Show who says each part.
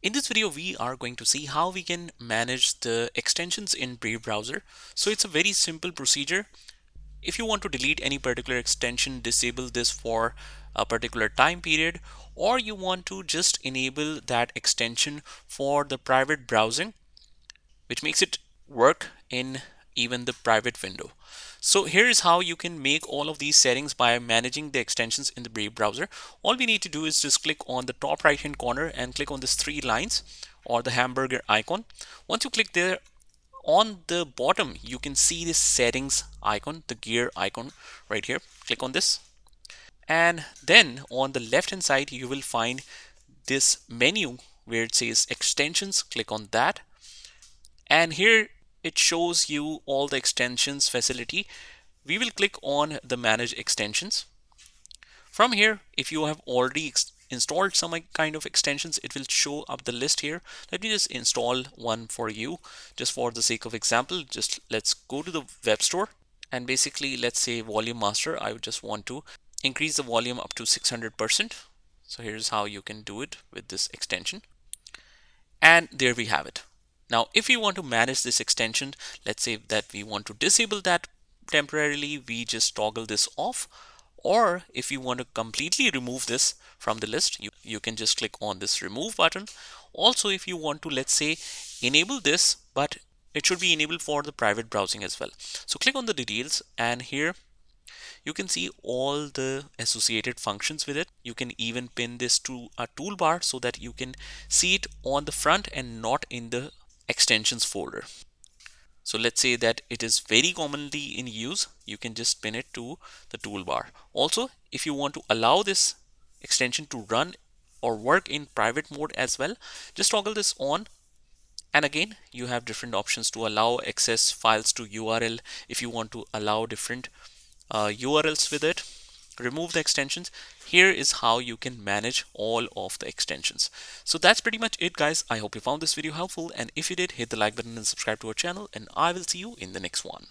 Speaker 1: In this video, we are going to see how we can manage the extensions in Brave browser. So it's a very simple procedure. If you want to delete any particular extension, disable this for a particular time period, or you want to just enable that extension for the private browsing, which makes it work in even the private window. So here is how you can make all of these settings by managing the extensions in the Brave browser. All we need to do is just click on the top right hand corner and click on these three lines or the hamburger icon. Once you click there, on the bottom you can see this settings icon, the gear icon right here. Click on this, and then on the left hand side you will find this menu where it says extensions. Click on that, and here it shows you all the extensions facility. We will click on the manage extensions. From here, if you have already installed some kind of extensions, it will show up the list here. Let me just install one for you just for the sake of example. Just let's go to the web store, and basically let's say volume master. I would just want to increase the volume up to 600%. So here's how you can do it with this extension. And there we have it. Now, if we want to manage this extension, let's say that we want to disable that temporarily, we just toggle this off. Or if you want to completely remove this from the list, you can just click on this remove button. Also, if you want to, let's say, enable this, but it should be enabled for the private browsing as well. So click on the details, and here you can see all the associated functions with it. You can even pin this to a toolbar so that you can see it on the front and not in the extensions folder. So let's say that it is very commonly in use, you can just pin it to the toolbar. Also, if you want to allow this extension to run or work in private mode as well, just toggle this on. And again, you have different options to allow access files to URL. If you want to allow different URLs with it, remove the extensions. Here is how you can manage all of the extensions. So that's pretty much it, guys. I hope you found this video helpful, and if you did, hit the like button and subscribe to our channel, and I will see you in the next one.